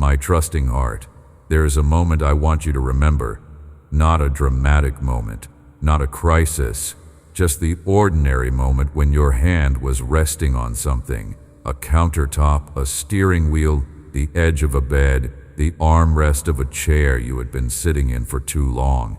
My trusting heart, there is a moment I want you to remember. Not a dramatic moment, not a crisis, just the ordinary moment when your hand was resting on something. A countertop, a steering wheel, the edge of a bed, the armrest of a chair you had been sitting in for too long.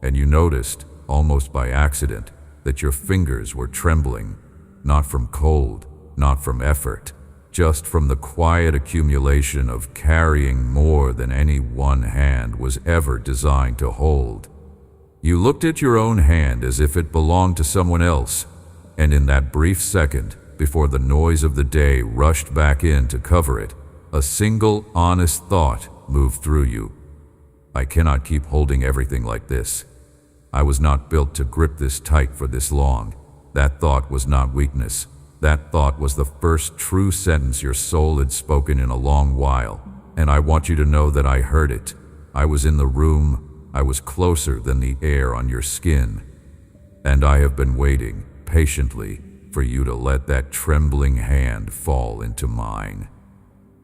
And you noticed, almost by accident, that your fingers were trembling, not from cold, not from effort, just from the quiet accumulation of carrying more than any one hand was ever designed to hold. You looked at your own hand as if it belonged to someone else, and in that brief second, before the noise of the day rushed back in to cover it, a single honest thought moved through you. I cannot keep holding everything like this. I was not built to grip this tight for this long. That thought was not weakness. That thought was the first true sentence your soul had spoken in a long while, and I want you to know that I heard it. I was in the room. I was closer than the air on your skin. And I have been waiting, patiently, for you to let that trembling hand fall into mine.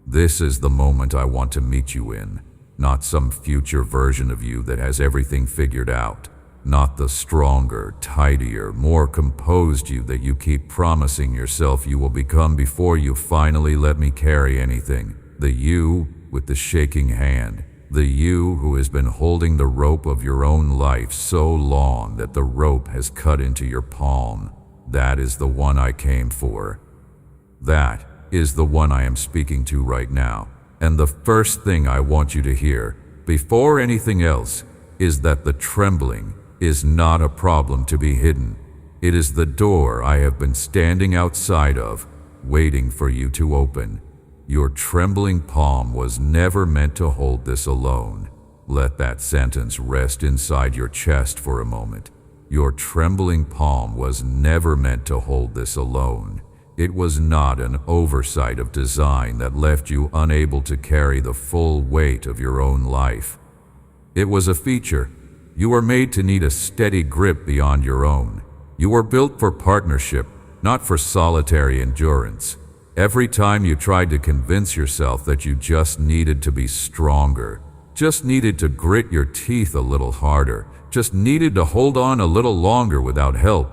This is the moment I want to meet you in, not some future version of you that has everything figured out. Not the stronger, tidier, more composed you that you keep promising yourself you will become before you finally let me carry anything. The you with the shaking hand. The you who has been holding the rope of your own life so long that the rope has cut into your palm. That is the one I came for. That is the one I am speaking to right now. And the first thing I want you to hear, before anything else, is that the trembling is not a problem to be hidden. It is the door I have been standing outside of, waiting for you to open. Your trembling palm was never meant to hold this alone. Let that sentence rest inside your chest for a moment. Your trembling palm was never meant to hold this alone. It was not an oversight of design that left you unable to carry the full weight of your own life. It was a feature. You were made to need a steady grip beyond your own. You were built for partnership, not for solitary endurance. Every time you tried to convince yourself that you just needed to be stronger, just needed to grit your teeth a little harder, just needed to hold on a little longer without help,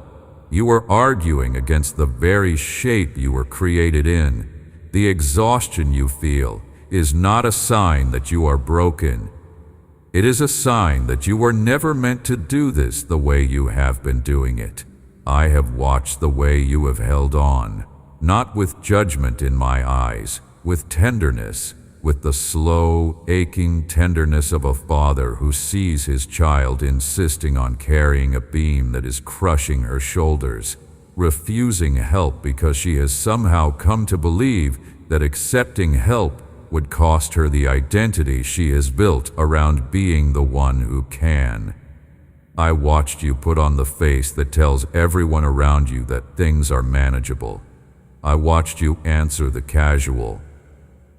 you were arguing against the very shape you were created in. The exhaustion you feel is not a sign that you are broken. It is a sign that you were never meant to do this the way you have been doing it. I have watched the way you have held on, not with judgment in my eyes, with tenderness, with the slow, aching tenderness of a father who sees his child insisting on carrying a beam that is crushing her shoulders, refusing help because she has somehow come to believe that accepting help would cost her the identity she has built around being the one who can. I watched you put on the face that tells everyone around you that things are manageable. I watched you answer the casual,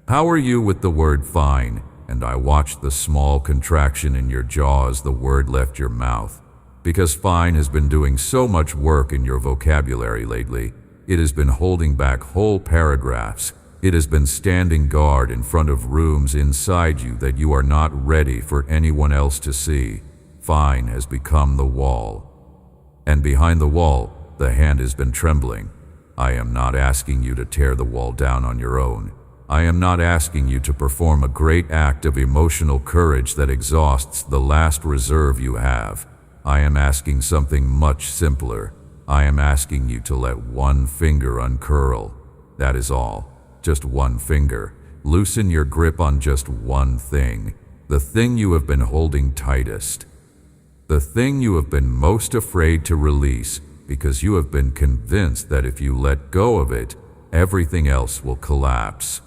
"How are you?" with the word fine, and I watched the small contraction in your jaw as the word left your mouth. Because fine has been doing so much work in your vocabulary lately, it has been holding back whole paragraphs. It has been standing guard in front of rooms inside you that you are not ready for anyone else to see. Fine has become the wall. And behind the wall, the hand has been trembling. I am not asking you to tear the wall down on your own. I am not asking you to perform a great act of emotional courage that exhausts the last reserve you have. I am asking something much simpler. I am asking you to let one finger uncurl. That is all. Just one finger. Loosen your grip on just one thing. The thing you have been holding tightest. The thing you have been most afraid to release because you have been convinced that if you let go of it, everything else will collapse.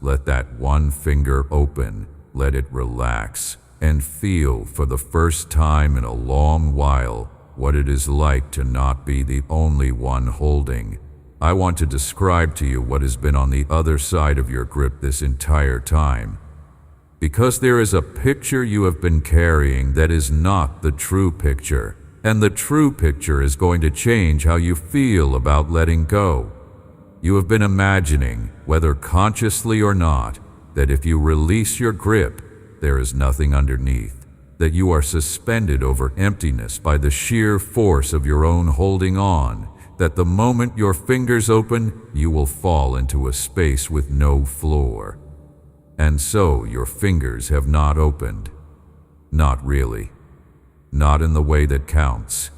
Let that one finger open. Let it relax and feel for the first time in a long while what it is like to not be the only one holding. I want to describe to you what has been on the other side of your grip this entire time. Because there is a picture you have been carrying that is not the true picture, and the true picture is going to change how you feel about letting go. You have been imagining, whether consciously or not, that if you release your grip, there is nothing underneath, that you are suspended over emptiness by the sheer force of your own holding on, that the moment your fingers open, you will fall into a space with no floor. And so your fingers have not opened. Not really. Not in the way that counts.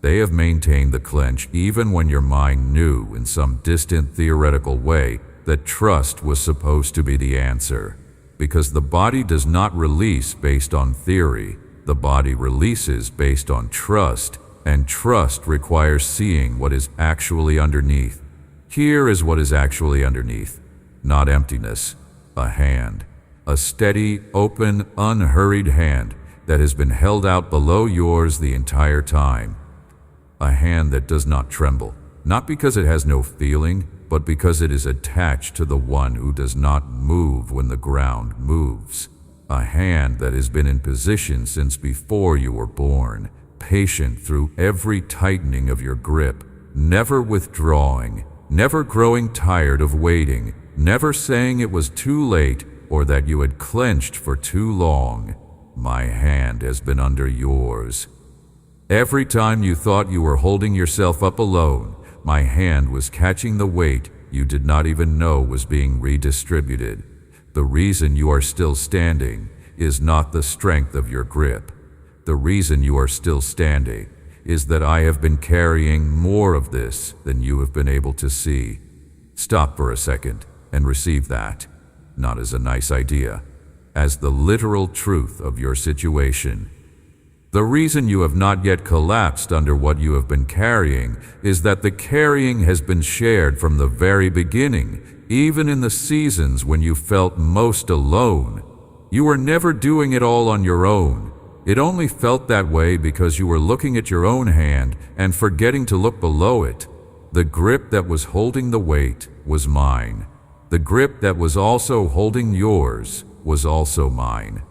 They have maintained the clench even when your mind knew in some distant theoretical way that trust was supposed to be the answer. Because the body does not release based on theory, the body releases based on trust, and trust requires seeing what is actually underneath. Here is what is actually underneath, not emptiness, a hand. A steady, open, unhurried hand that has been held out below yours the entire time. A hand that does not tremble, not because it has no feeling, but because it is attached to the one who does not move when the ground moves. A hand that has been in position since before you were born, patient through every tightening of your grip, never withdrawing, never growing tired of waiting, never saying it was too late or that you had clenched for too long. My hand has been under yours. Every time you thought you were holding yourself up alone, my hand was catching the weight you did not even know was being redistributed. The reason you are still standing is not the strength of your grip. The reason you are still standing is that I have been carrying more of this than you have been able to see. Stop for a second and receive that, not as a nice idea, as the literal truth of your situation. The reason you have not yet collapsed under what you have been carrying is that the carrying has been shared from the very beginning, even in the seasons when you felt most alone. You were never doing it all on your own. It only felt that way because you were looking at your own hand and forgetting to look below it. The grip that was holding the weight was mine. The grip that was also holding yours was also mine.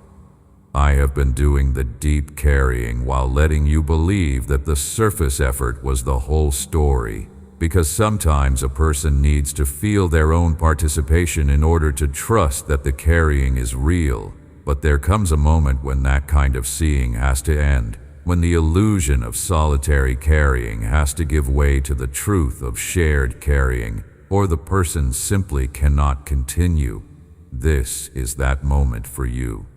I have been doing the deep carrying while letting you believe that the surface effort was the whole story, because sometimes a person needs to feel their own participation in order to trust that the carrying is real. But there comes a moment when that kind of seeing has to end, when the illusion of solitary carrying has to give way to the truth of shared carrying, or the person simply cannot continue. This is that moment for you.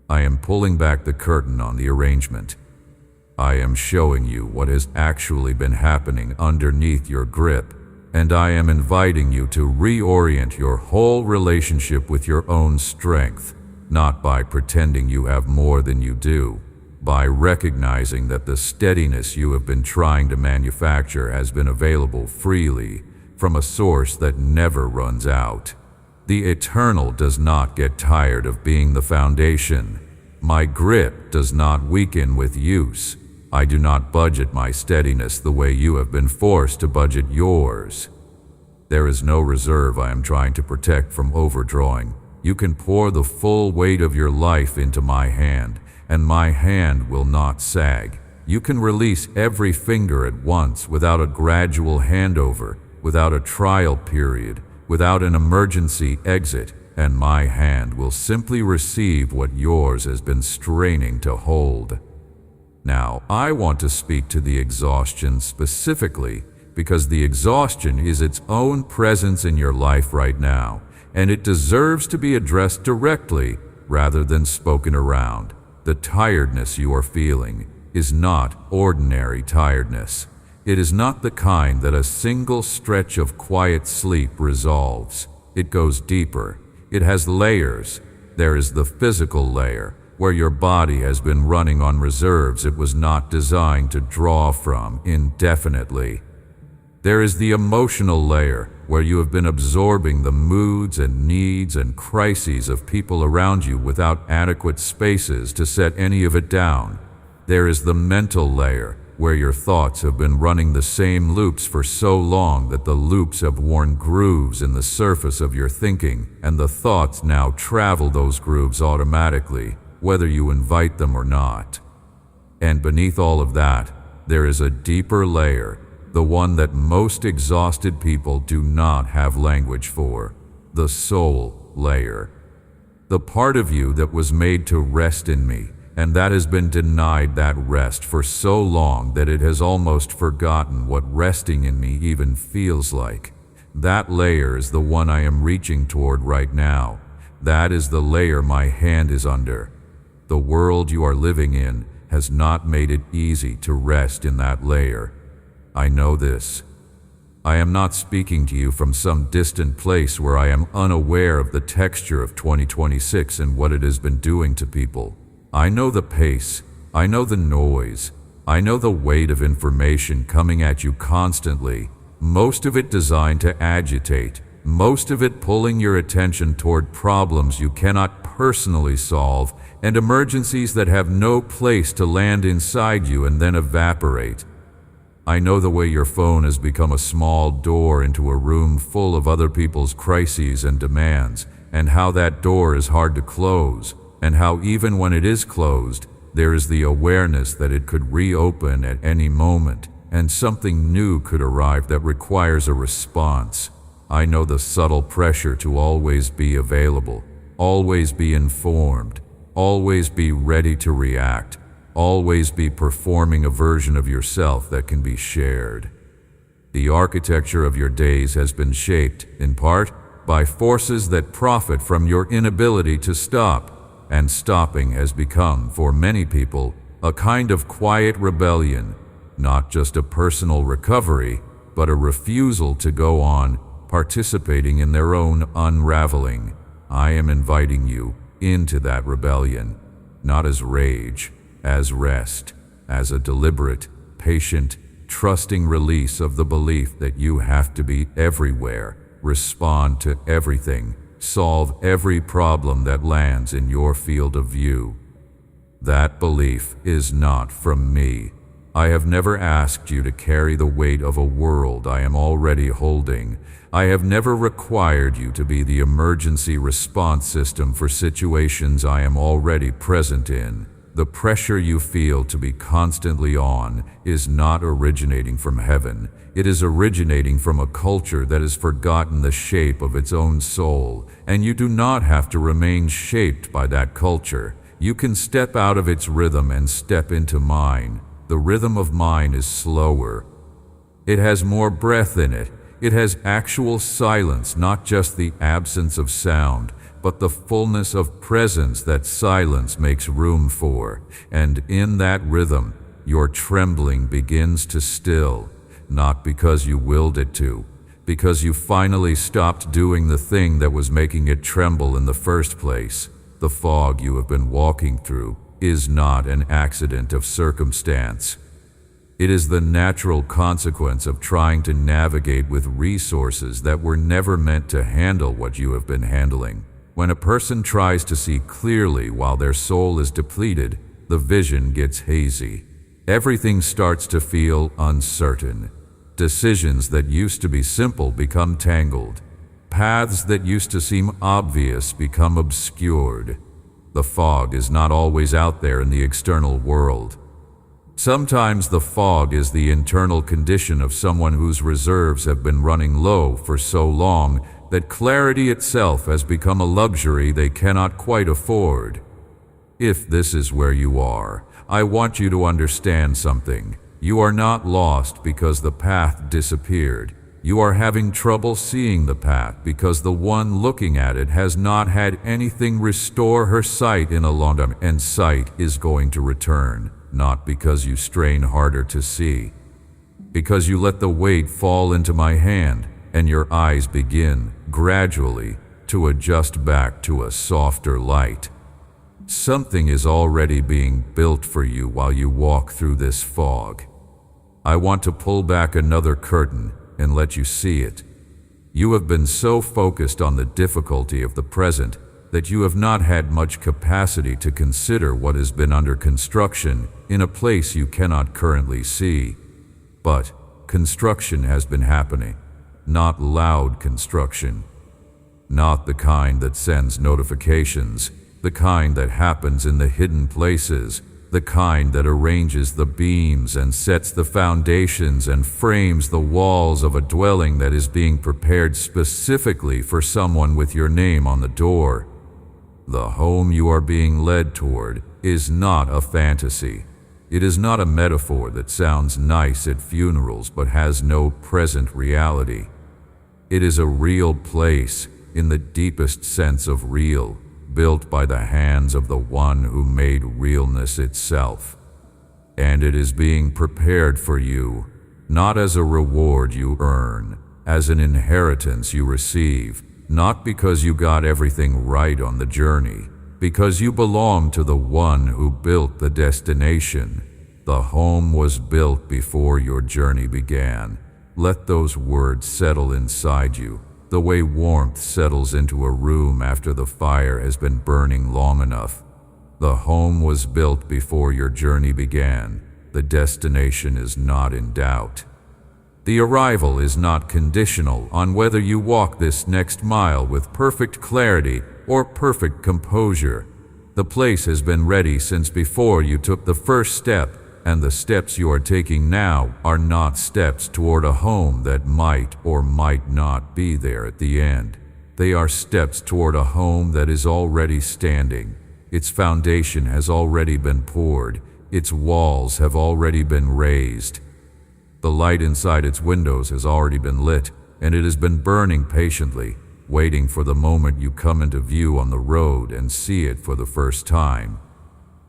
I am pulling back the curtain on the arrangement. I am showing you what has actually been happening underneath your grip, and I am inviting you to reorient your whole relationship with your own strength, not by pretending you have more than you do, by recognizing that the steadiness you have been trying to manufacture has been available freely from a source that never runs out. The eternal does not get tired of being the foundation. My grip does not weaken with use. I do not budget my steadiness the way you have been forced to budget yours. There is no reserve I am trying to protect from overdrawing. You can pour the full weight of your life into my hand, and my hand will not sag. You can release every finger at once without a gradual handover, without a trial period, without an emergency exit, and my hand will simply receive what yours has been straining to hold. Now, I want to speak to the exhaustion specifically because the exhaustion is its own presence in your life right now, and it deserves to be addressed directly rather than spoken around. The tiredness you are feeling is not ordinary tiredness. It is not the kind that a single stretch of quiet sleep resolves. It goes deeper. It has layers. There is the physical layer, where your body has been running on reserves it was not designed to draw from indefinitely. There is the emotional layer, where you have been absorbing the moods and needs and crises of people around you without adequate spaces to set any of it down. There is the mental layer, where your thoughts have been running the same loops for so long that the loops have worn grooves in the surface of your thinking, and the thoughts now travel those grooves automatically, whether you invite them or not. And beneath all of that, there is a deeper layer, the one that most exhausted people do not have language for, the soul, layer. The part of you that was made to rest in me, and that has been denied that rest for so long that it has almost forgotten what resting in me even feels like. That layer is the one I am reaching toward right now. That is the layer my hand is under. The world you are living in has not made it easy to rest in that layer. I know this. I am not speaking to you from some distant place where I am unaware of the texture of 2026 and what it has been doing to people. I know the pace. I know the noise. I know the weight of information coming at you constantly, most of it designed to agitate, most of it pulling your attention toward problems you cannot personally solve and emergencies that have no place to land inside you and then evaporate. I know the way your phone has become a small door into a room full of other people's crises and demands, and how that door is hard to close, and how even when it is closed, there is the awareness that it could reopen at any moment, and something new could arrive that requires a response. I know the subtle pressure to always be available, always be informed, always be ready to react, always be performing a version of yourself that can be shared. The architecture of your days has been shaped, in part, by forces that profit from your inability to stop, and stopping has become, for many people, a kind of quiet rebellion, not just a personal recovery, but a refusal to go on participating in their own unraveling. I am inviting you into that rebellion, not as rage, as rest, as a deliberate, patient, trusting release of the belief that you have to be everywhere, respond to everything, solve every problem that lands in your field of view. That belief is not from me. I have never asked you to carry the weight of a world I am already holding. I have never required you to be the emergency response system for situations I am already present in. The pressure you feel to be constantly on is not originating from heaven. It is originating from a culture that has forgotten the shape of its own soul, and you do not have to remain shaped by that culture. You can step out of its rhythm and step into mine. The rhythm of mine is slower. It has more breath in it. It has actual silence, not just the absence of sound, but the fullness of presence that silence makes room for. And in that rhythm, your trembling begins to still, not because you willed it to, because you finally stopped doing the thing that was making it tremble in the first place. The fog you have been walking through is not an accident of circumstance. It is the natural consequence of trying to navigate with resources that were never meant to handle what you have been handling. When a person tries to see clearly while their soul is depleted, the vision gets hazy. Everything starts to feel uncertain. Decisions that used to be simple become tangled. Paths that used to seem obvious become obscured. The fog is not always out there in the external world. Sometimes the fog is the internal condition of someone whose reserves have been running low for so long that clarity itself has become a luxury they cannot quite afford. If this is where you are, I want you to understand something. You are not lost because the path disappeared. You are having trouble seeing the path because the one looking at it has not had anything restore her sight in a long time, and sight is going to return, not because you strain harder to see, because you let the weight fall into my hand and your eyes begin, gradually, to adjust back to a softer light. Something is already being built for you while you walk through this fog. I want to pull back another curtain and let you see it. You have been so focused on the difficulty of the present that you have not had much capacity to consider what has been under construction in a place you cannot currently see. But construction has been happening, not loud construction, not the kind that sends notifications, the kind that happens in the hidden places, the kind that arranges the beams and sets the foundations and frames the walls of a dwelling that is being prepared specifically for someone with your name on the door. The home you are being led toward is not a fantasy. It is not a metaphor that sounds nice at funerals but has no present reality. It is a real place, in the deepest sense of real, built by the hands of the one who made realness itself. And it is being prepared for you, not as a reward you earn, as an inheritance you receive, not because you got everything right on the journey, because you belong to the one who built the destination. The home was built before your journey began. Let those words settle inside you, the way warmth settles into a room after the fire has been burning long enough. The home was built before your journey began. The destination is not in doubt. The arrival is not conditional on whether you walk this next mile with perfect clarity or perfect composure. The place has been ready since before you took the first step, and the steps you are taking now are not steps toward a home that might or might not be there at the end. They are steps toward a home that is already standing. Its foundation has already been poured. Its walls have already been raised. The light inside its windows has already been lit, and it has been burning patiently, waiting for the moment you come into view on the road and see it for the first time.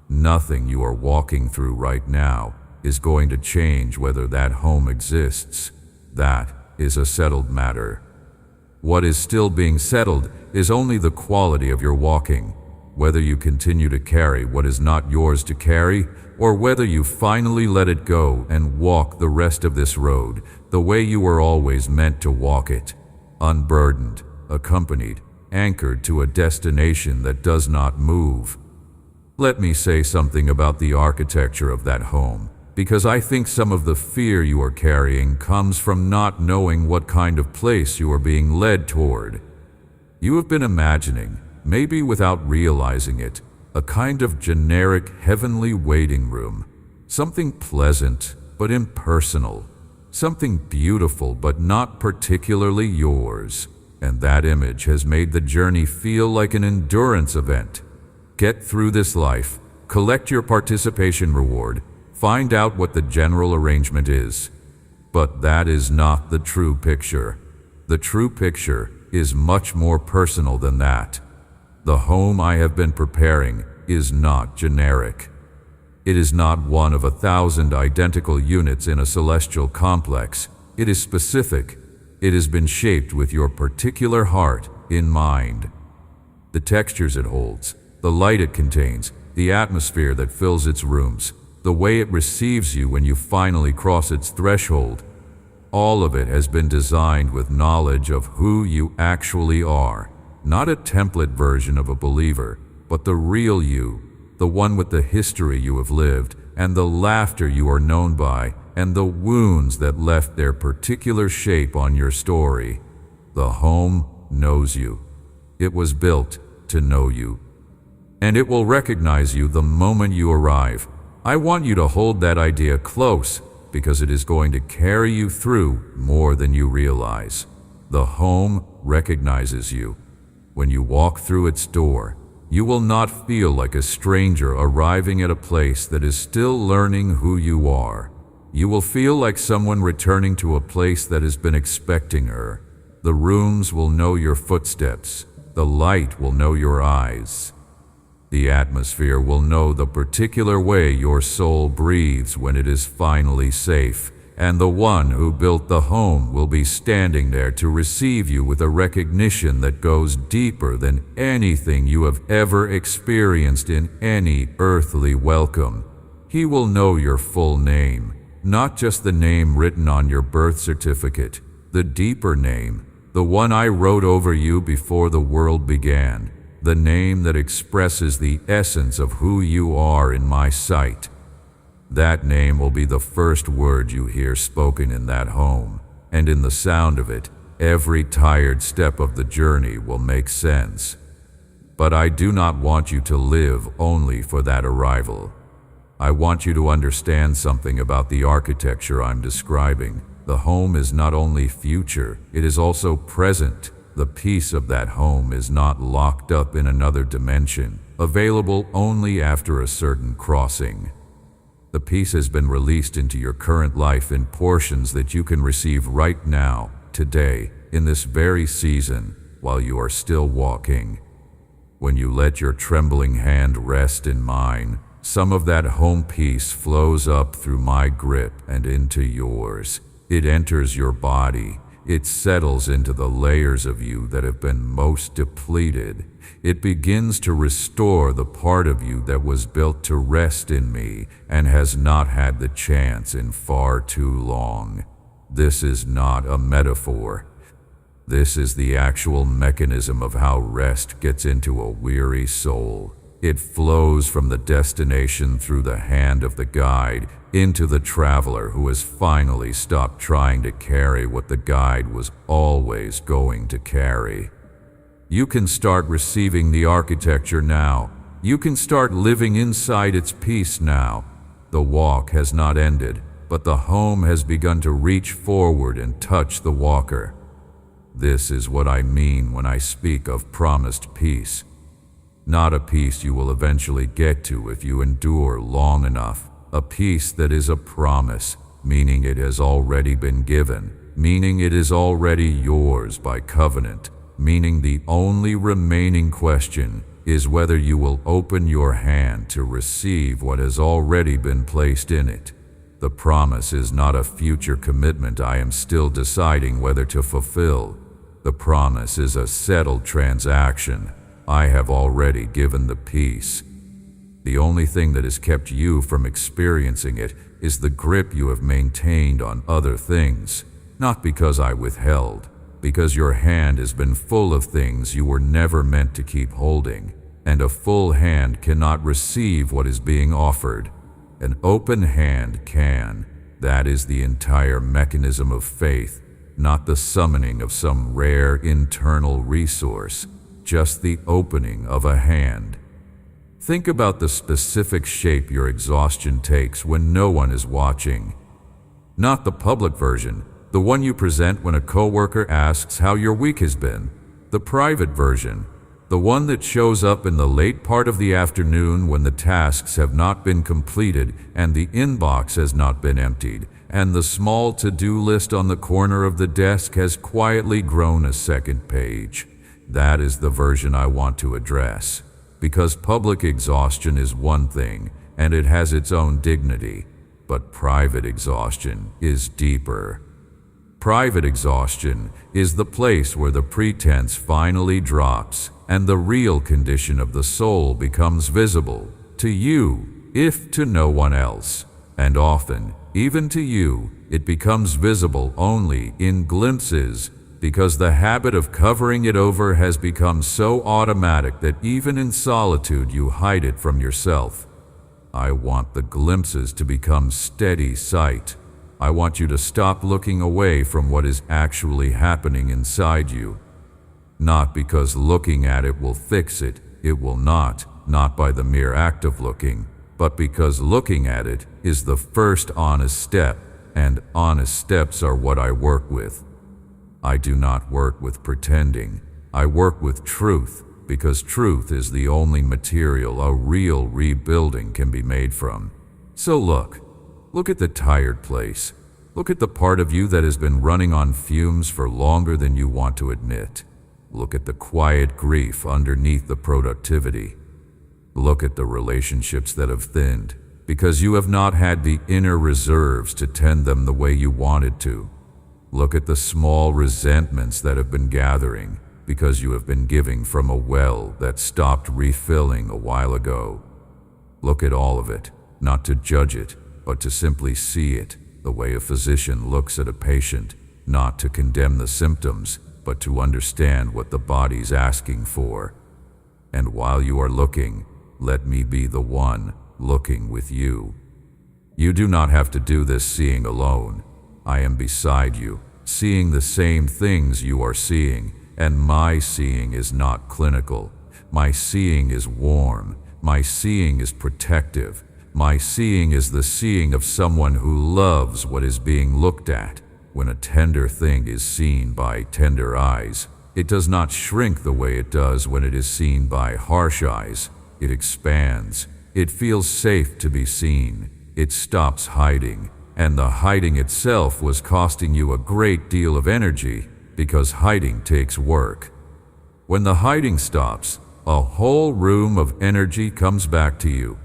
Nothing you are walking through right now is going to change whether that home exists. That is a settled matter. What is still being settled is only the quality of your walking, whether you continue to carry what is not yours to carry, or whether you finally let it go and walk the rest of this road the way you were always meant to walk it, unburdened, accompanied, anchored to a destination that does not move. Let me say something about the architecture of that home, because I think some of the fear you are carrying comes from not knowing what kind of place you are being led toward. You have been imagining, maybe without realizing it, a kind of generic heavenly waiting room, something pleasant but impersonal, something beautiful but not particularly yours, and that image has made the journey feel like an endurance event. Get through this life, collect your participation reward, find out what the general arrangement is. But that is not the true picture. The true picture is much more personal than that. The home I have been preparing is not generic. It is not one of 1,000 identical units in a celestial complex. It is specific. It has been shaped with your particular heart in mind. The textures it holds, the light it contains, the atmosphere that fills its rooms, the way it receives you when you finally cross its threshold, all of it has been designed with knowledge of who you actually are, not a template version of a believer, but the real you, the one with the history you have lived, and the laughter you are known by, and the wounds that left their particular shape on your story. The home knows you. It was built to know you. And it will recognize you the moment you arrive. I want you to hold that idea close, because it is going to carry you through more than you realize. The home recognizes you. When you walk through its door, you will not feel like a stranger arriving at a place that is still learning who you are. You will feel like someone returning to a place that has been expecting her. The rooms will know your footsteps. The light will know your eyes. The atmosphere will know the particular way your soul breathes when it is finally safe, and the one who built the home will be standing there to receive you with a recognition that goes deeper than anything you have ever experienced in any earthly welcome. He will know your full name, not just the name written on your birth certificate, the deeper name, the one I wrote over you before the world began. The name that expresses the essence of who you are in my sight. That name will be the first word you hear spoken in that home, and in the sound of it, every tired step of the journey will make sense. But I do not want you to live only for that arrival. I want you to understand something about the architecture I'm describing. The home is not only future, it is also present. The peace of that home is not locked up in another dimension, available only after a certain crossing. The peace has been released into your current life in portions that you can receive right now, today, in this very season, while you are still walking. When you let your trembling hand rest in mine, some of that home peace flows up through my grip and into yours. It enters your body. It settles into the layers of you that have been most depleted. It begins to restore the part of you that was built to rest in me and has not had the chance in far too long. This is not a metaphor. This is the actual mechanism of how rest gets into a weary soul. It flows from the destination through the hand of the guide into the traveler who has finally stopped trying to carry what the guide was always going to carry. You can start receiving the architecture now. You can start living inside its peace now. The walk has not ended, but the home has begun to reach forward and touch the walker. This is what I mean when I speak of promised peace. Not a peace you will eventually get to if you endure long enough. A peace that is a promise, meaning it has already been given, meaning it is already yours by covenant, meaning the only remaining question is whether you will open your hand to receive what has already been placed in it. The promise is not a future commitment I am still deciding whether to fulfill. The promise is a settled transaction. I have already given the peace. The only thing that has kept you from experiencing it is the grip you have maintained on other things, not because I withheld, because your hand has been full of things you were never meant to keep holding, and a full hand cannot receive what is being offered. An open hand can. That is the entire mechanism of faith, not the summoning of some rare internal resource, just the opening of a hand. Think about the specific shape your exhaustion takes when no one is watching. Not the public version, the one you present when a coworker asks how your week has been. The private version, the one that shows up in the late part of the afternoon when the tasks have not been completed and the inbox has not been emptied, and the small to-do list on the corner of the desk has quietly grown a second page. That is the version I want to address, because public exhaustion is one thing, and it has its own dignity, but private exhaustion is deeper. Private exhaustion is the place where the pretense finally drops, and the real condition of the soul becomes visible, to you, if to no one else, and often, even to you, it becomes visible only in glimpses, because the habit of covering it over has become so automatic that even in solitude you hide it from yourself. I want the glimpses to become steady sight. I want you to stop looking away from what is actually happening inside you. Not because looking at it will fix it, it will not by the mere act of looking, but because looking at it is the first honest step, and honest steps are what I work with. I do not work with pretending. I work with truth, because truth is the only material a real rebuilding can be made from. So look at the tired place. Look at the part of you that has been running on fumes for longer than you want to admit. Look at the quiet grief underneath the productivity. Look at the relationships that have thinned, because you have not had the inner reserves to tend them the way you wanted to. Look at the small resentments that have been gathering because you have been giving from a well that stopped refilling a while ago. Look at all of it, not to judge it, but to simply see it, the way a physician looks at a patient, not to condemn the symptoms, but to understand what the body's asking for. And while you are looking, let me be the one looking with you. You do not have to do this seeing alone. I am beside you, seeing the same things you are seeing, and my seeing is not clinical. My seeing is warm. My seeing is protective. My seeing is the seeing of someone who loves what is being looked at. When a tender thing is seen by tender eyes, it does not shrink the way it does when it is seen by harsh eyes. It expands. It feels safe to be seen. It stops hiding. And the hiding itself was costing you a great deal of energy, because hiding takes work. When the hiding stops, a whole room of energy comes back to you.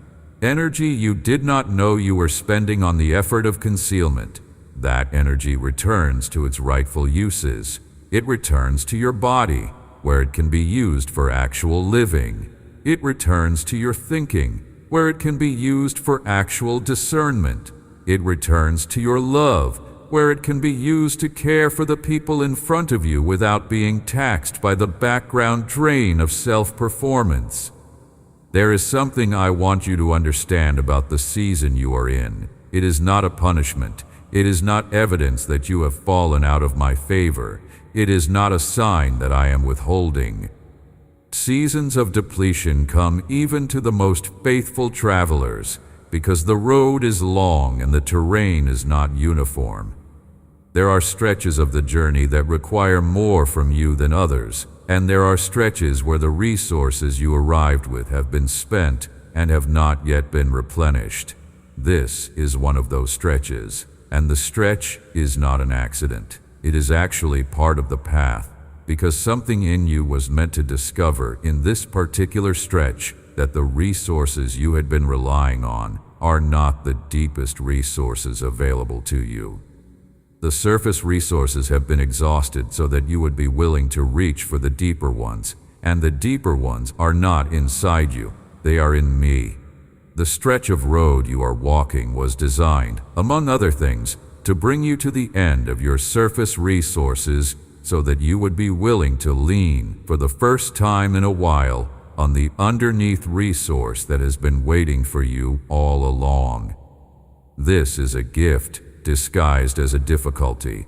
Energy you did not know you were spending on the effort of concealment. That energy returns to its rightful uses. It returns to your body, where it can be used for actual living. It returns to your thinking, where it can be used for actual discernment. It returns to your love, where it can be used to care for the people in front of you without being taxed by the background drain of self-performance. There is something I want you to understand about the season you are in. It is not a punishment. It is not evidence that you have fallen out of my favor. It is not a sign that I am withholding. Seasons of depletion come even to the most faithful travelers, because the road is long and the terrain is not uniform. There are stretches of the journey that require more from you than others, and there are stretches where the resources you arrived with have been spent and have not yet been replenished. This is one of those stretches, and the stretch is not an accident. It is actually part of the path, because something in you was meant to discover in this particular stretch that the resources you had been relying on are not the deepest resources available to you. The surface resources have been exhausted so that you would be willing to reach for the deeper ones, and the deeper ones are not inside you, they are in me. The stretch of road you are walking was designed, among other things, to bring you to the end of your surface resources so that you would be willing to lean, for the first time in a while, on the underneath resource that has been waiting for you all along. This is a gift disguised as a difficulty.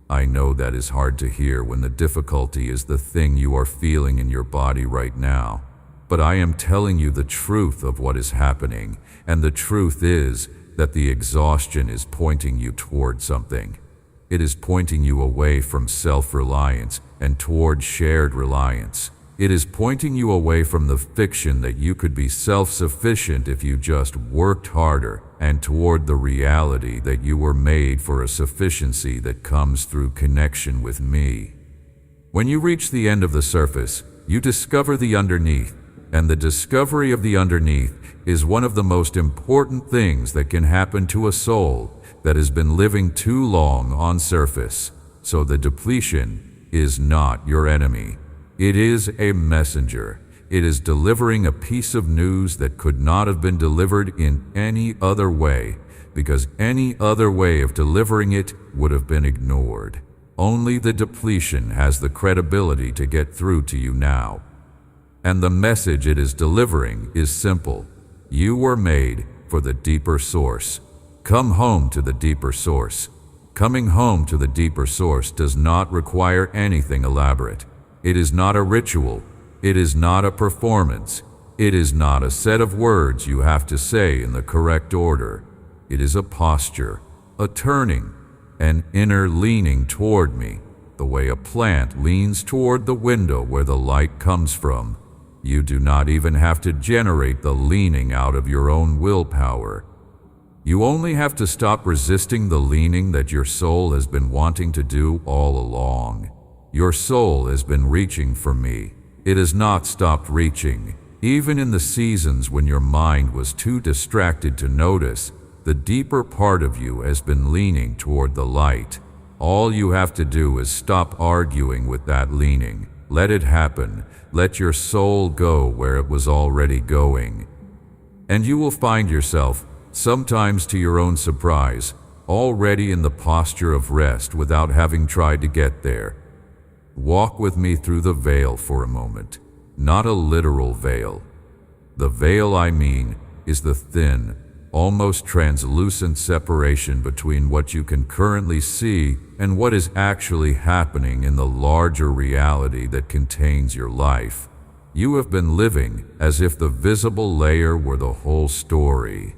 I know that is hard to hear when the difficulty is the thing you are feeling in your body right now, but I am telling you the truth of what is happening, and the truth is that the exhaustion is pointing you toward something. It is pointing you away from self-reliance and toward shared reliance. It is pointing you away from the fiction that you could be self-sufficient if you just worked harder, and toward the reality that you were made for a sufficiency that comes through connection with me. When you reach the end of the surface, you discover the underneath, and the discovery of the underneath is one of the most important things that can happen to a soul that has been living too long on surface. So the depletion is not your enemy. It is a messenger. It is delivering a piece of news that could not have been delivered in any other way, because any other way of delivering it would have been ignored. Only the depletion has the credibility to get through to you now. And the message it is delivering is simple. You were made for the deeper source. Come home to the deeper source. Coming home to the deeper source does not require anything elaborate. It is not a ritual. It is not a performance. It is not a set of words you have to say in the correct order. It is a posture, a turning, an inner leaning toward me, the way a plant leans toward the window where the light comes from. You do not even have to generate the leaning out of your own willpower. You only have to stop resisting the leaning that your soul has been wanting to do all along. Your soul has been reaching for me. It has not stopped reaching. Even in the seasons when your mind was too distracted to notice, the deeper part of you has been leaning toward the light. All you have to do is stop arguing with that leaning. Let it happen. Let your soul go where it was already going. And you will find yourself, sometimes to your own surprise, already in the posture of rest without having tried to get there. Walk with me through the veil for a moment. Not a literal veil. The veil I mean is the thin, almost translucent separation between what you can currently see and what is actually happening in the larger reality that contains your life. You have been living as if the visible layer were the whole story,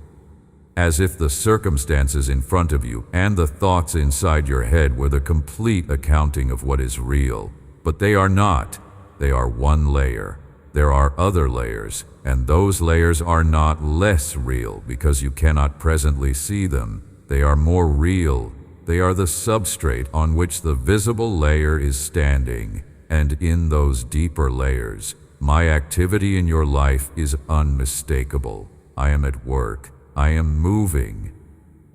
as if the circumstances in front of you and the thoughts inside your head were the complete accounting of what is real. But they are not. They are one layer. There are other layers, and those layers are not less real because you cannot presently see them. They are more real. They are the substrate on which the visible layer is standing. And in those deeper layers, my activity in your life is unmistakable. I am at work. I am moving.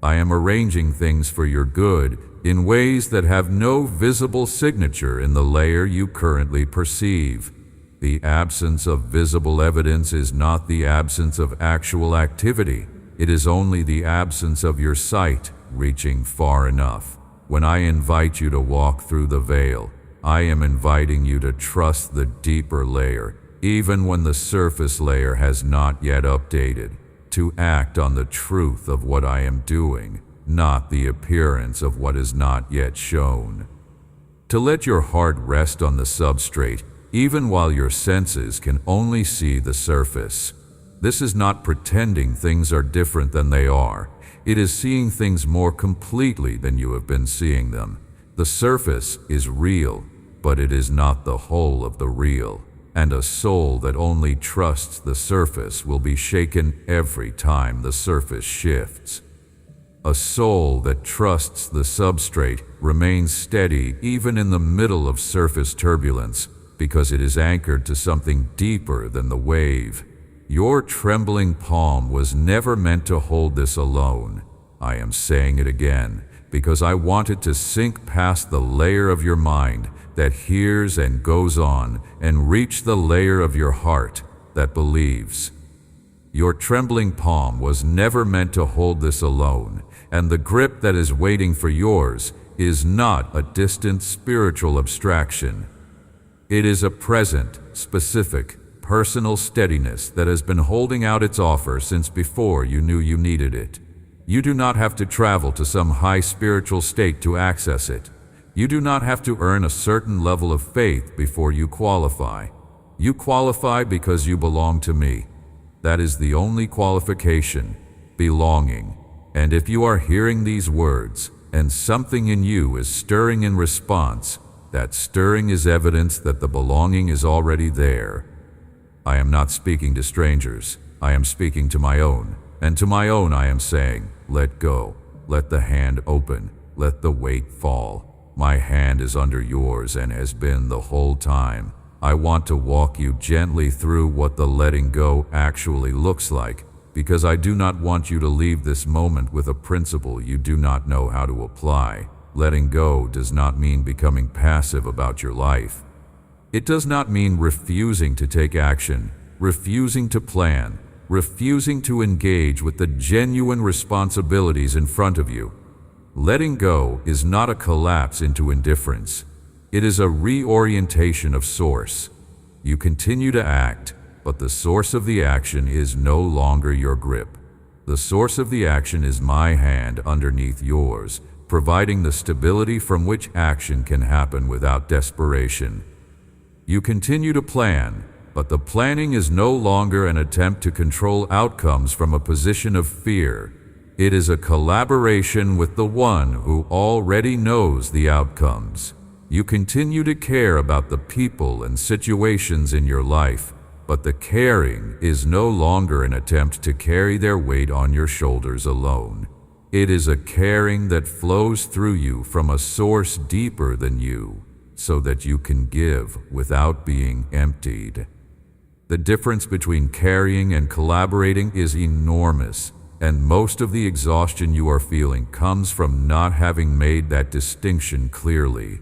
I am arranging things for your good in ways that have no visible signature in the layer you currently perceive. The absence of visible evidence is not the absence of actual activity. It is only the absence of your sight reaching far enough. When I invite you to walk through the veil, I am inviting you to trust the deeper layer, even when the surface layer has not yet updated, to act on the truth of what I am doing, not the appearance of what is not yet shown. To let your heart rest on the substrate, even while your senses can only see the surface. This is not pretending things are different than they are. It is seeing things more completely than you have been seeing them. The surface is real, but it is not the whole of the real. And a soul that only trusts the surface will be shaken every time the surface shifts. A soul that trusts the substrate remains steady even in the middle of surface turbulence because it is anchored to something deeper than the wave. Your trembling palm was never meant to hold this alone. I am saying it again because I want it to sink past the layer of your mind that hears and goes on and reach the layer of your heart that believes. Your trembling palm was never meant to hold this alone, and the grip that is waiting for yours is not a distant spiritual abstraction. It is a present, specific, personal steadiness that has been holding out its offer since before you knew you needed it. You do not have to travel to some high spiritual state to access it. You do not have to earn a certain level of faith before you qualify. You qualify because you belong to me. That is the only qualification, belonging. And if you are hearing these words and something in you is stirring in response, that stirring is evidence that the belonging is already there. I am not speaking to strangers. I am speaking to my own. And to my own I am saying, let go. Let the hand open. Let the weight fall. My hand is under yours and has been the whole time. I want to walk you gently through what the letting go actually looks like, because I do not want you to leave this moment with a principle you do not know how to apply. Letting go does not mean becoming passive about your life. It does not mean refusing to take action, refusing to plan, refusing to engage with the genuine responsibilities in front of you. Letting go is not a collapse into indifference. It is a reorientation of source. You continue to act, but the source of the action is no longer your grip. The source of the action is my hand underneath yours, providing the stability from which action can happen without desperation. You continue to plan, but the planning is no longer an attempt to control outcomes from a position of fear. It is a collaboration with the one who already knows the outcomes. You continue to care about the people and situations in your life, but the caring is no longer an attempt to carry their weight on your shoulders alone. It is a caring that flows through you from a source deeper than you, so that you can give without being emptied. The difference between carrying and collaborating is enormous, and most of the exhaustion you are feeling comes from not having made that distinction clearly.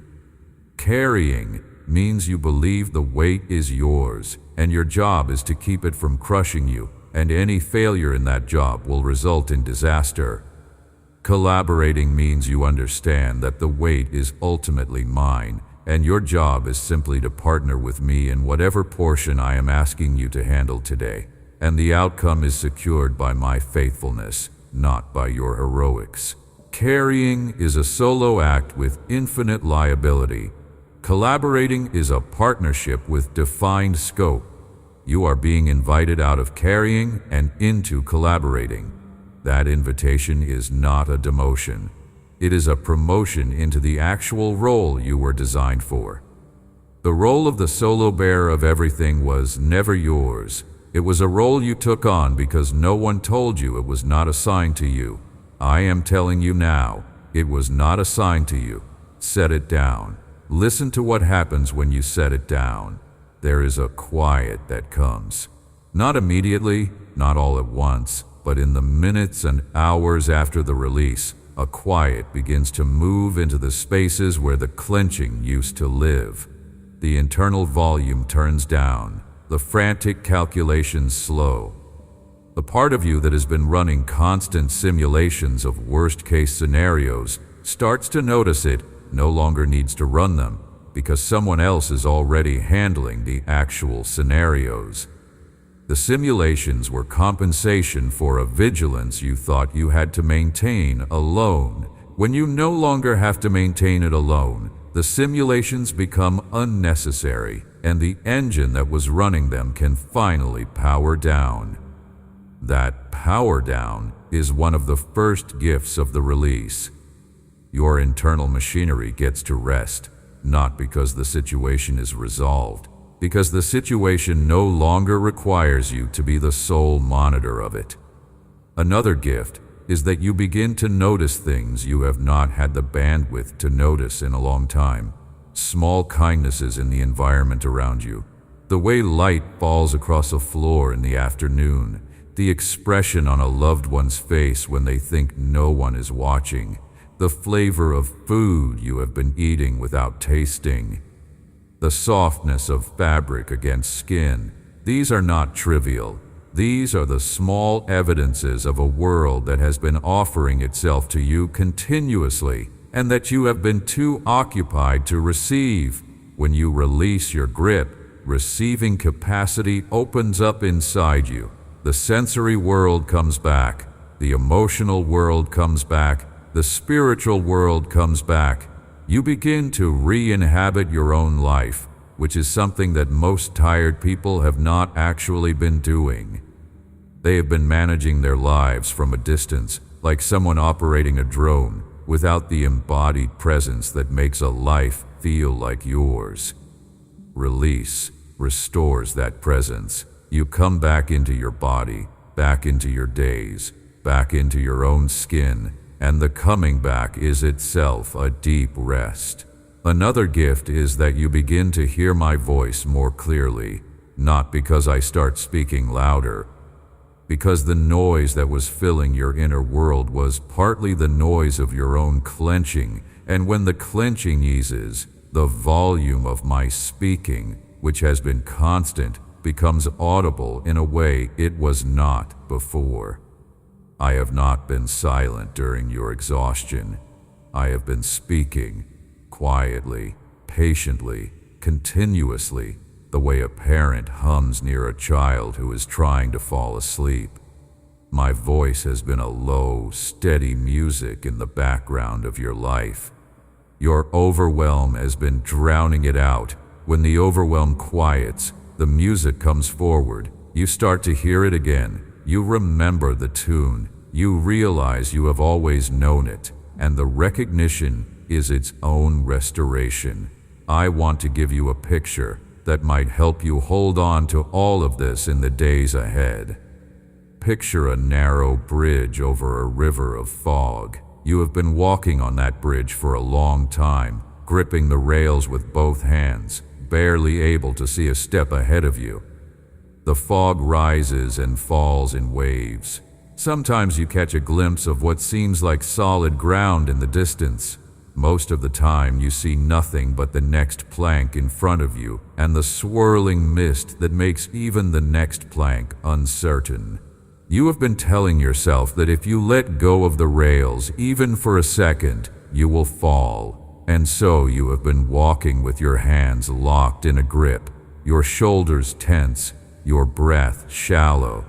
Carrying means you believe the weight is yours, and your job is to keep it from crushing you, and any failure in that job will result in disaster. Collaborating means you understand that the weight is ultimately mine, and your job is simply to partner with me in whatever portion I am asking you to handle today, and the outcome is secured by my faithfulness, not by your heroics. Carrying is a solo act with infinite liability. Collaborating is a partnership with defined scope, You are being invited out of carrying and into collaborating. That invitation is not a demotion. It is a promotion into the actual role you were designed for. The role of the solo bearer of everything was never yours. It was a role you took on because no one told you it was not assigned to you. I am telling you now, it was not assigned to you. Set it down. Listen to what happens when you set it down. There is a quiet that comes. Not immediately, not all at once, but in the minutes and hours after the release, a quiet begins to move into the spaces where the clenching used to live. The internal volume turns down, the frantic calculations slow. The part of you that has been running constant simulations of worst-case scenarios starts to notice it no longer needs to run them because someone else is already handling the actual scenarios. The simulations were compensation for a vigilance you thought you had to maintain alone. When you no longer have to maintain it alone, the simulations become unnecessary, and the engine that was running them can finally power down. That power down is one of the first gifts of the release. Your internal machinery gets to rest, not because the situation is resolved, because the situation no longer requires you to be the sole monitor of it. Another gift is that you begin to notice things you have not had the bandwidth to notice in a long time. Small kindnesses in the environment around you. The way light falls across a floor in the afternoon. The expression on a loved one's face when they think no one is watching. The flavor of food you have been eating without tasting. The softness of fabric against skin. These are not trivial. These are the small evidences of a world that has been offering itself to you continuously and that you have been too occupied to receive. When you release your grip, receiving capacity opens up inside you. The sensory world comes back. The emotional world comes back. The spiritual world comes back. You begin to re-inhabit your own life, which is something that most tired people have not actually been doing. They have been managing their lives from a distance, like someone operating a drone, without the embodied presence that makes a life feel like yours. Release restores that presence. You come back into your body, back into your days, back into your own skin, and the coming back is itself a deep rest. Another gift is that you begin to hear my voice more clearly, not because I start speaking louder, because the noise that was filling your inner world was partly the noise of your own clenching, and when the clenching eases, the volume of my speaking, which has been constant, becomes audible in a way it was not before. I have not been silent during your exhaustion. I have been speaking, quietly, patiently, continuously, the way a parent hums near a child who is trying to fall asleep. My voice has been a low, steady music in the background of your life. Your overwhelm has been drowning it out. When the overwhelm quiets, the music comes forward. You start to hear it again. You remember the tune. You realize you have always known it, and the recognition is its own restoration. I want to give you a picture that might help you hold on to all of this in the days ahead. Picture a narrow bridge over a river of fog. You have been walking on that bridge for a long time, gripping the rails with both hands, barely able to see a step ahead of you. The fog rises and falls in waves. Sometimes you catch a glimpse of what seems like solid ground in the distance. Most of the time you see nothing but the next plank in front of you and the swirling mist that makes even the next plank uncertain. You have been telling yourself that if you let go of the rails, even for a second, you will fall. And so you have been walking with your hands locked in a grip, your shoulders tense, your breath shallow.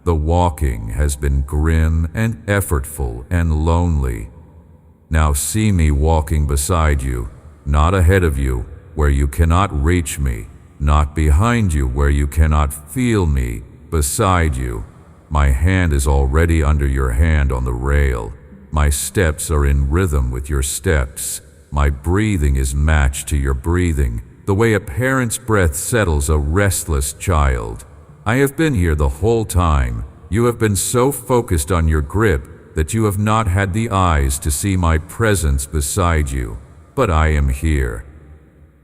The walking has been grim and effortful and lonely. Now see me walking beside you, not ahead of you, where you cannot reach me, not behind you where you cannot feel me, beside you. My hand is already under your hand on the rail. My steps are in rhythm with your steps. My breathing is matched to your breathing, the way a parent's breath settles a restless child. I have been here the whole time. You have been so focused on your grip that you have not had the eyes to see my presence beside you. But I am here.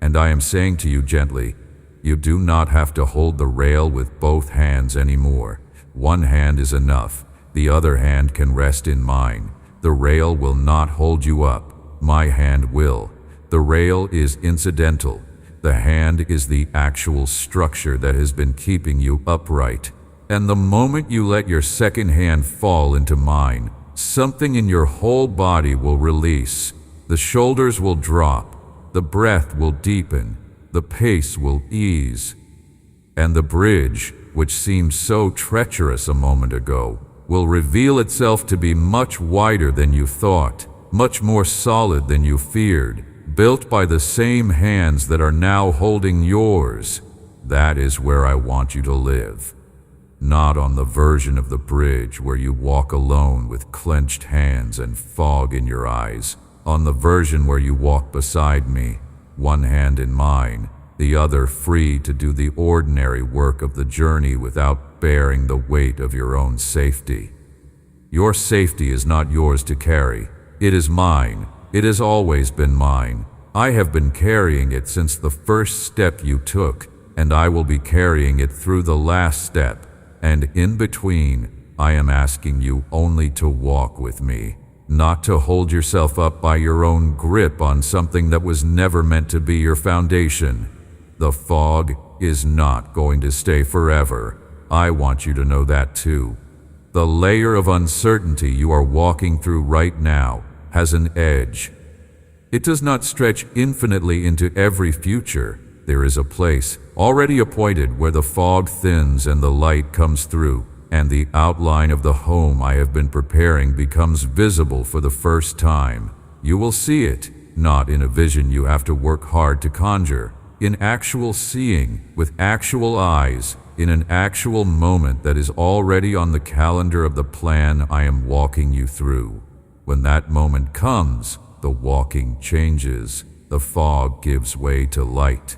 And I am saying to you gently, you do not have to hold the rail with both hands anymore. One hand is enough. The other hand can rest in mine. The rail will not hold you up. My hand will. The rail is incidental. The hand is the actual structure that has been keeping you upright. And the moment you let your second hand fall into mine, something in your whole body will release. The shoulders will drop. The breath will deepen. The pace will ease. And the bridge, which seemed so treacherous a moment ago, will reveal itself to be much wider than you thought, much more solid than you feared, built by the same hands that are now holding yours. That is where I want you to live. Not on the version of the bridge where you walk alone with clenched hands and fog in your eyes. On the version where you walk beside me, one hand in mine, the other free to do the ordinary work of the journey without bearing the weight of your own safety. Your safety is not yours to carry. It is mine. It has always been mine. I have been carrying it since the first step you took, and I will be carrying it through the last step. And in between, I am asking you only to walk with me, not to hold yourself up by your own grip on something that was never meant to be your foundation. The fog is not going to stay forever. I want you to know that too. The layer of uncertainty you are walking through right now has an edge. It does not stretch infinitely into every future. There is a place already appointed where the fog thins and the light comes through, and the outline of the home I have been preparing becomes visible for the first time. You will see it, not in a vision you have to work hard to conjure, in actual seeing, with actual eyes, in an actual moment that is already on the calendar of the plan I am walking you through. When that moment comes, the walking changes. The fog gives way to light.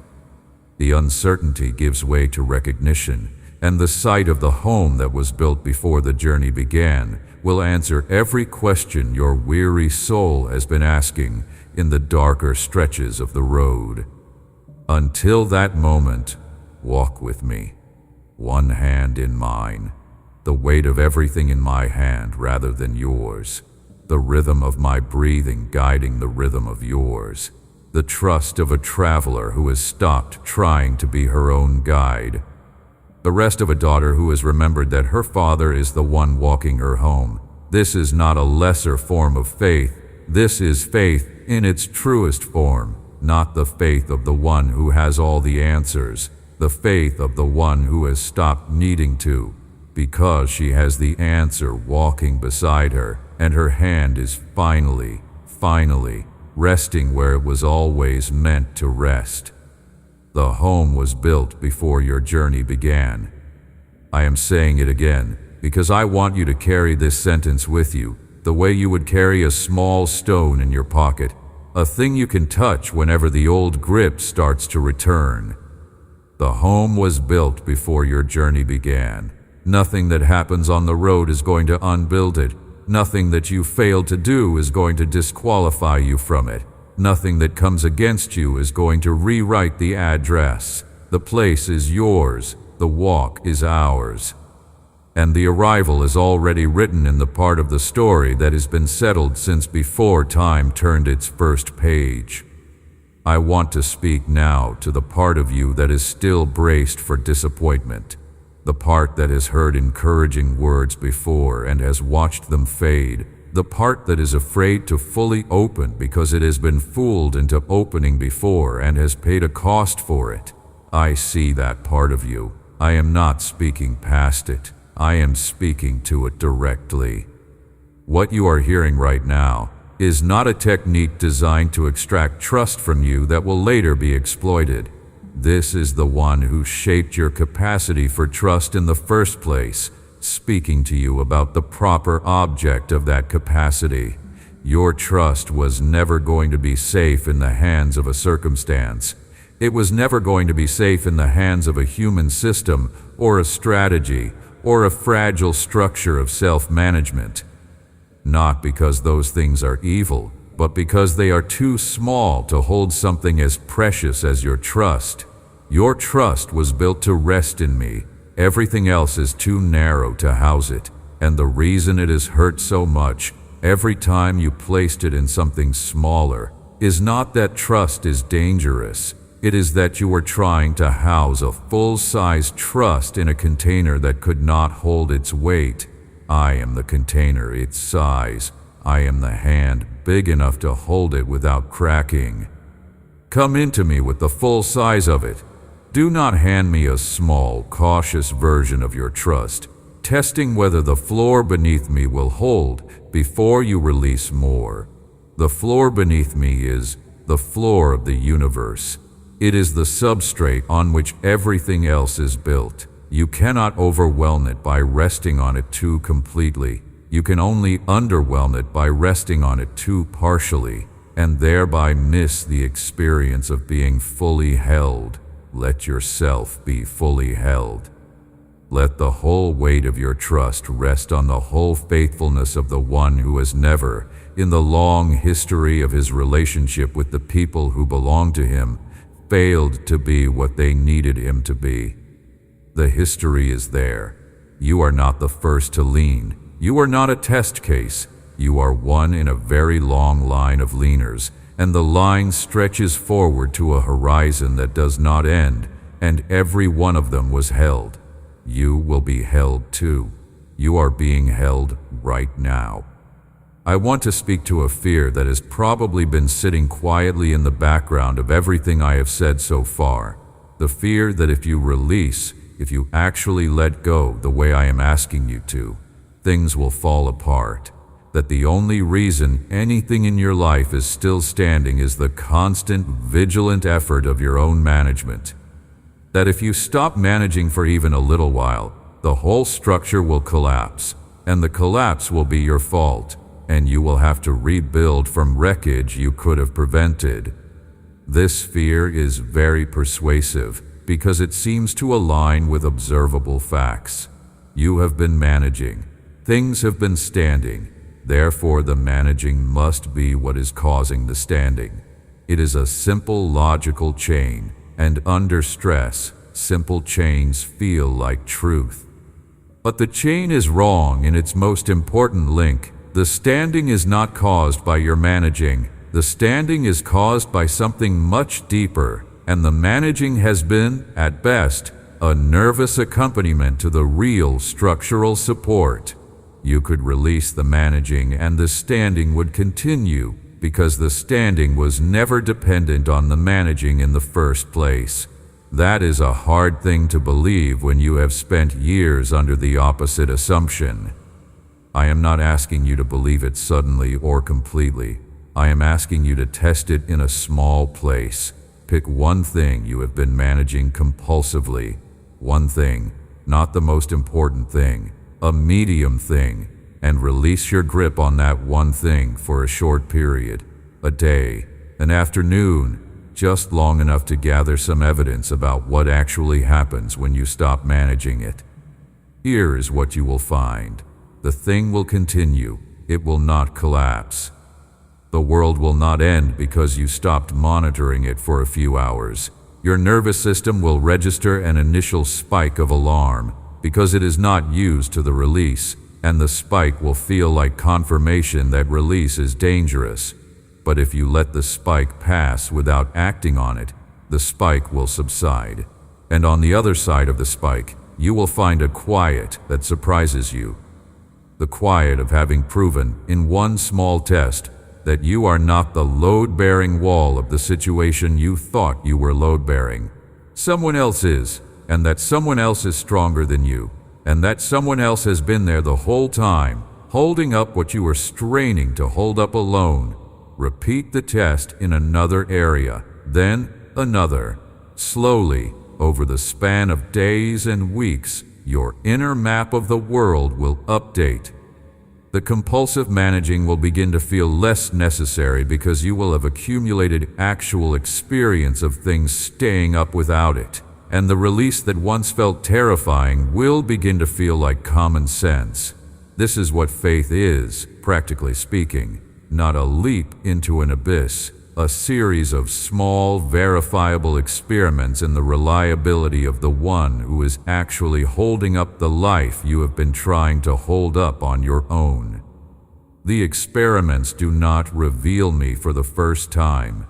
The uncertainty gives way to recognition, and the sight of the home that was built before the journey began will answer every question your weary soul has been asking in the darker stretches of the road. Until that moment, walk with me, one hand in mine, the weight of everything in my hand rather than yours, the rhythm of my breathing guiding the rhythm of yours, the trust of a traveler who has stopped trying to be her own guide, the rest of a daughter who has remembered that her father is the one walking her home. This is not a lesser form of faith. This is faith in its truest form, not the faith of the one who has all the answers, the faith of the one who has stopped needing to, because she has the answer walking beside her, and her hand is finally resting where it was always meant to rest. The home was built before your journey began. I am saying it again because I want you to carry this sentence with you, the way you would carry a small stone in your pocket, a thing you can touch whenever the old grip starts to return. The home was built before your journey began. Nothing that happens on the road is going to unbuild it. Nothing that you fail to do is going to disqualify you from it. Nothing that comes against you is going to rewrite the address. The place is yours. The walk is ours. And the arrival is already written in the part of the story that has been settled since before time turned its first page. I want to speak now to the part of you that is still braced for disappointment, the part that has heard encouraging words before and has watched them fade, the part that is afraid to fully open because it has been fooled into opening before and has paid a cost for it. I see that part of you. I am not speaking past it. I am speaking to it directly. What you are hearing right now is not a technique designed to extract trust from you that will later be exploited. This is the one who shaped your capacity for trust in the first place, speaking to you about the proper object of that capacity. Your trust was never going to be safe in the hands of a circumstance. It was never going to be safe in the hands of a human system or a strategy or a fragile structure of self-management. Not because those things are evil, but because they are too small to hold something as precious as your trust. Your trust was built to rest in me. Everything else is too narrow to house it, and the reason it has hurt so much every time you placed it in something smaller is not that trust is dangerous. It is that you were trying to house a full-size trust in a container that could not hold its weight. I am the container, its size. I am the hand big enough to hold it without cracking. Come into me with the full size of it. Do not hand me a small, cautious version of your trust, testing whether the floor beneath me will hold before you release more. The floor beneath me is the floor of the universe. It is the substrate on which everything else is built. You cannot overwhelm it by resting on it too completely. You can only underwhelm it by resting on it too partially, and thereby miss the experience of being fully held. Let yourself be fully held. Let the whole weight of your trust rest on the whole faithfulness of the one who has never, in the long history of his relationship with the people who belong to him, failed to be what they needed him to be. The history is there. You are not the first to lean. You are not a test case. You are one in a very long line of leaners, and the line stretches forward to a horizon that does not end, and every one of them was held. You will be held too. You are being held right now. I want to speak to a fear that has probably been sitting quietly in the background of everything I have said so far. The fear that if you release, if you actually let go the way I am asking you to, things will fall apart. That the only reason anything in your life is still standing is the constant, vigilant effort of your own management. That if you stop managing for even a little while, the whole structure will collapse, and the collapse will be your fault, and you will have to rebuild from wreckage you could have prevented. This fear is very persuasive because it seems to align with observable facts. You have been managing. Things have been standing. Therefore, the managing must be what is causing the standing. It is a simple logical chain, and under stress, simple chains feel like truth. But the chain is wrong in its most important link. The standing is not caused by your managing. The standing is caused by something much deeper, and the managing has been, at best, a nervous accompaniment to the real structural support. You could release the managing and the standing would continue because the standing was never dependent on the managing in the first place. That is a hard thing to believe when you have spent years under the opposite assumption. I am not asking you to believe it suddenly or completely. I am asking you to test it in a small place. Pick one thing you have been managing compulsively. One thing, not the most important thing, a medium thing, and release your grip on that one thing for a short period, a day, an afternoon, just long enough to gather some evidence about what actually happens when you stop managing it. Here is what you will find. The thing will continue. It will not collapse. The world will not end because you stopped monitoring it for a few hours. Your nervous system will register an initial spike of alarm because it is not used to the release, and the spike will feel like confirmation that release is dangerous. But if you let the spike pass without acting on it, the spike will subside. And on the other side of the spike, you will find a quiet that surprises you. The quiet of having proven, in one small test, that you are not the load-bearing wall of the situation you thought you were load-bearing. Someone else is, and that someone else is stronger than you, and that someone else has been there the whole time, holding up what you were straining to hold up alone. Repeat the test in another area, then another. Slowly, over the span of days and weeks, your inner map of the world will update. The compulsive managing will begin to feel less necessary because you will have accumulated actual experience of things staying up without it, and the release that once felt terrifying will begin to feel like common sense. This is what faith is, practically speaking, not a leap into an abyss, a series of small, verifiable experiments in the reliability of the one who is actually holding up the life you have been trying to hold up on your own. The experiments do not reveal me for the first time.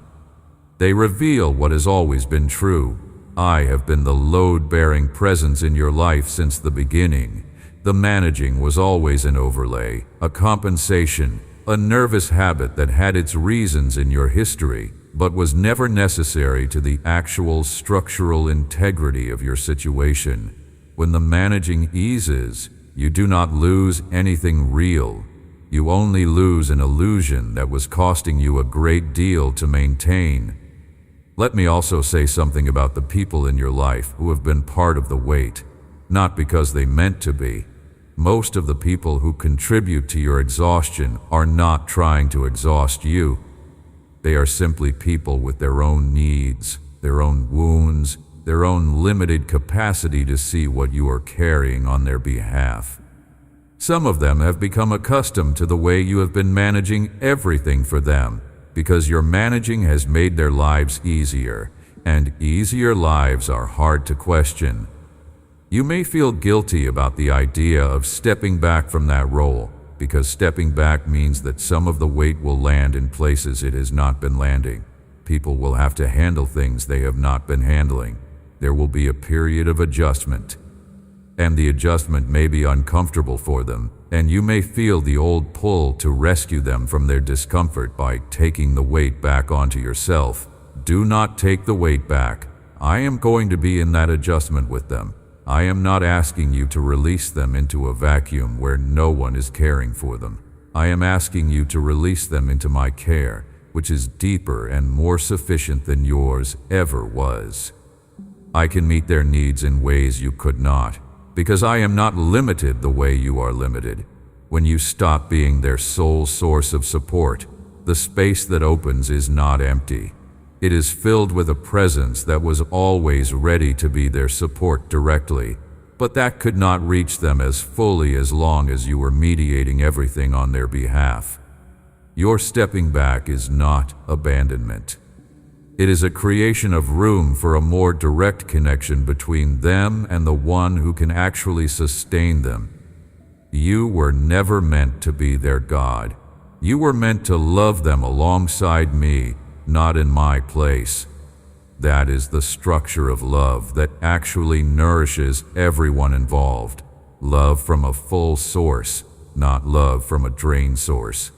They reveal what has always been true. I have been the load-bearing presence in your life since the beginning. The managing was always an overlay, a compensation, a nervous habit that had its reasons in your history, but was never necessary to the actual structural integrity of your situation. When the managing eases, you do not lose anything real. You only lose an illusion that was costing you a great deal to maintain. Let me also say something about the people in your life who have been part of the weight, not because they meant to be. Most of the people who contribute to your exhaustion are not trying to exhaust you. They are simply people with their own needs, their own wounds, their own limited capacity to see what you are carrying on their behalf. Some of them have become accustomed to the way you have been managing everything for them, because your managing has made their lives easier, and easier lives are hard to question. You may feel guilty about the idea of stepping back from that role, because stepping back means that some of the weight will land in places it has not been landing. People will have to handle things they have not been handling. There will be a period of adjustment, and the adjustment may be uncomfortable for them, and you may feel the old pull to rescue them from their discomfort by taking the weight back onto yourself. Do not take the weight back. I am going to be in that adjustment with them. I am not asking you to release them into a vacuum where no one is caring for them. I am asking you to release them into my care, which is deeper and more sufficient than yours ever was. I can meet their needs in ways you could not, because I am not limited the way you are limited. When you stop being their sole source of support, the space that opens is not empty. It is filled with a presence that was always ready to be their support directly, but that could not reach them as fully as long as you were mediating everything on their behalf. Your stepping back is not abandonment. It is a creation of room for a more direct connection between them and the one who can actually sustain them. You were never meant to be their God. You were meant to love them alongside me, not in my place. That is the structure of love that actually nourishes everyone involved. Love from a full source, not love from a drain source.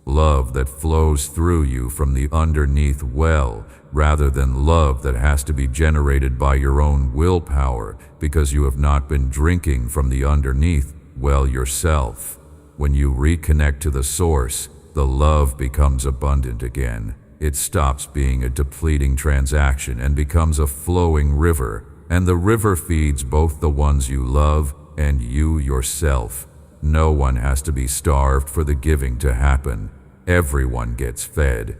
Love that flows through you from the underneath well, rather than love that has to be generated by your own willpower because you have not been drinking from the underneath well yourself. When you reconnect to the source, the love becomes abundant again. It stops being a depleting transaction and becomes a flowing river, and the river feeds both the ones you love and you yourself. No one has to be starved for the giving to happen. Everyone gets fed.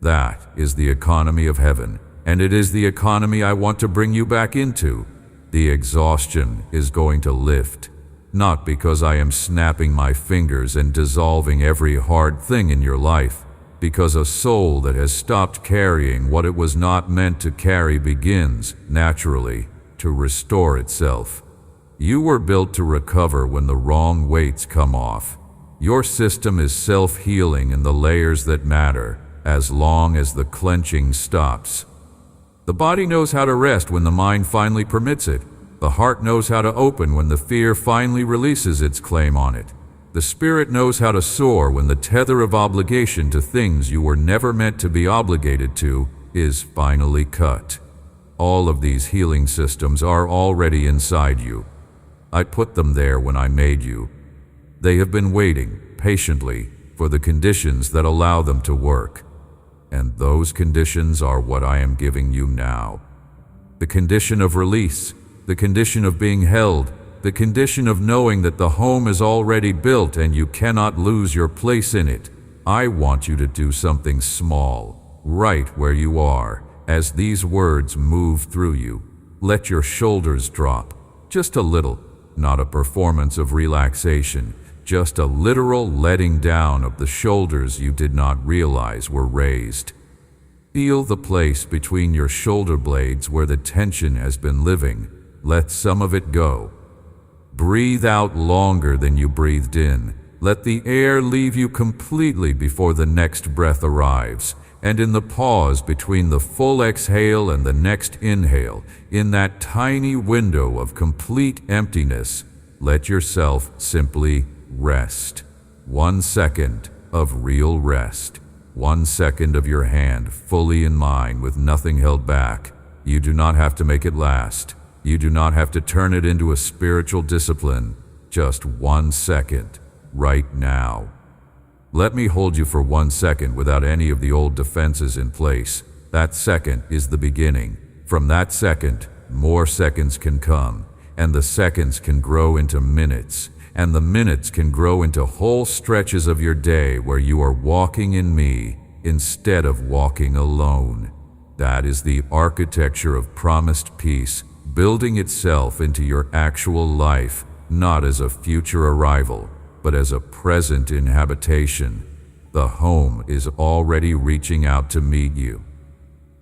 That is the economy of heaven, and it is the economy I want to bring you back into. The exhaustion is going to lift, not because I am snapping my fingers and dissolving every hard thing in your life, because a soul that has stopped carrying what it was not meant to carry begins, naturally, to restore itself. You were built to recover when the wrong weights come off. Your system is self-healing in the layers that matter, as long as the clenching stops. The body knows how to rest when the mind finally permits it. The heart knows how to open when the fear finally releases its claim on it. The spirit knows how to soar when the tether of obligation to things you were never meant to be obligated to is finally cut. All of these healing systems are already inside you. I put them there when I made you. They have been waiting patiently for the conditions that allow them to work. And those conditions are what I am giving you now. The condition of release, the condition of being held, the condition of knowing that the home is already built and you cannot lose your place in it. I want you to do something small, right where you are, as these words move through you. Let your shoulders drop, just a little, not a performance of relaxation, just a literal letting down of the shoulders you did not realize were raised. Feel the place between your shoulder blades where the tension has been living. Let some of it go. Breathe out longer than you breathed in. Let the air leave you completely before the next breath arrives. And in the pause between the full exhale and the next inhale, in that tiny window of complete emptiness, let yourself simply rest. 1 second of real rest. 1 second of your hand fully in mine with nothing held back. You do not have to make it last. You do not have to turn it into a spiritual discipline. Just 1 second, right now. Let me hold you for 1 second without any of the old defenses in place. That second is the beginning. From that second, more seconds can come, and the seconds can grow into minutes, and the minutes can grow into whole stretches of your day where you are walking in me instead of walking alone. That is the architecture of promised peace, building itself into your actual life, not as a future arrival, but as a present inhabitation. The home is already reaching out to meet you.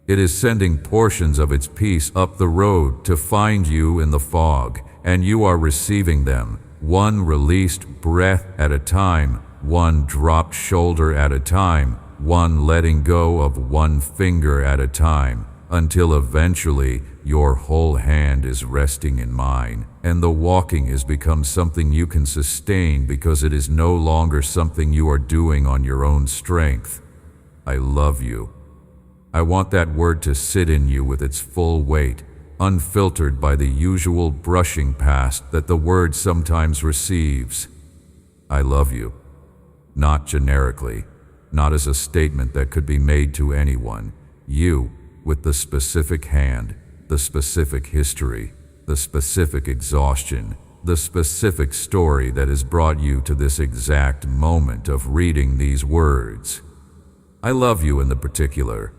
It is sending portions of its peace up the road to find you in the fog, and you are receiving them, one released breath at a time, one dropped shoulder at a time, one letting go of one finger at a time, until eventually your whole hand is resting in mine, and the walking has become something you can sustain because it is no longer something you are doing on your own strength. I love you. I want that word to sit in you with its full weight, unfiltered by the usual brushing past that the word sometimes receives. I love you. Not generically, not as a statement that could be made to anyone. You, with the specific hand, the specific history, the specific exhaustion, the specific story that has brought you to this exact moment of reading these words. I love you in the particular.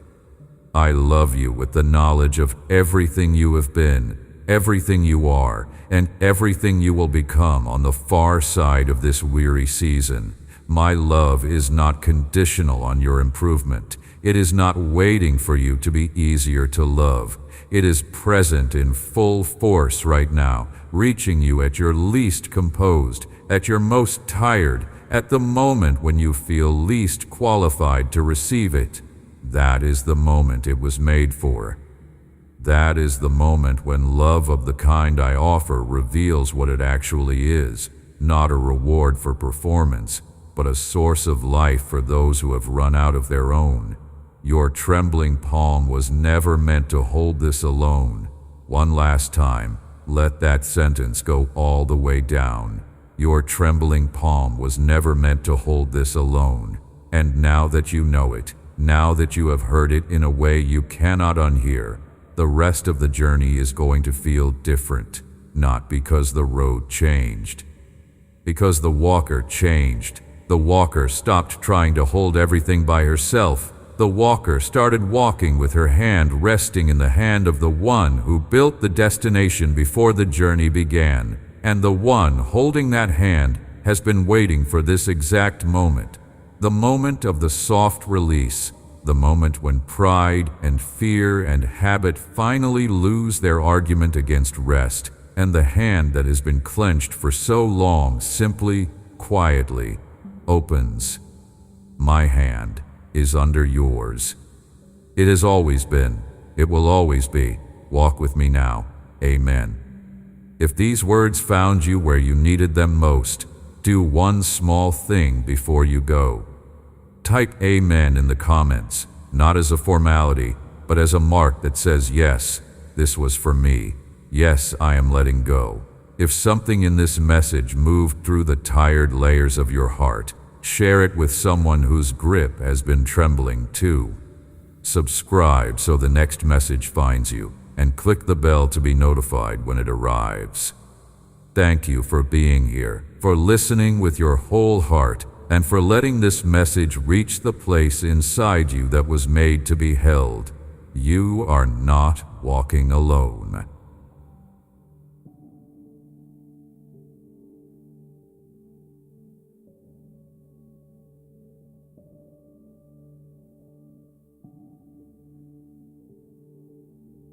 I love you with the knowledge of everything you have been, everything you are, and everything you will become on the far side of this weary season. My love is not conditional on your improvement. It is not waiting for you to be easier to love. It is present in full force right now, reaching you at your least composed, at your most tired, at the moment when you feel least qualified to receive it. That is the moment it was made for. That is the moment when love of the kind I offer reveals what it actually is, not a reward for performance, but a source of life for those who have run out of their own. Your trembling palm was never meant to hold this alone. One last time, let that sentence go all the way down. Your trembling palm was never meant to hold this alone. And now that you know it, now that you have heard it in a way you cannot unhear, the rest of the journey is going to feel different, not because the road changed. Because the walker changed. The walker stopped trying to hold everything by herself. The walker started walking with her hand resting in the hand of the one who built the destination before the journey began. And the one holding that hand has been waiting for this exact moment. The moment of the soft release. The moment when pride and fear and habit finally lose their argument against rest. And the hand that has been clenched for so long simply, quietly, opens. My hand is under yours. It has always been. It will always be. Walk with me now. Amen. If these words found you where you needed them most, do one small thing before you go. Type Amen in the comments, not as a formality, but as a mark that says, yes, this was for me. Yes, I am letting go. If something in this message moved through the tired layers of your heart, share it with someone whose grip has been trembling too. Subscribe so the next message finds you. and click the bell to be notified when it arrives. Thank you for being here, for listening with your whole heart, and for letting this message reach the place inside you that was made to be held. You are not walking alone.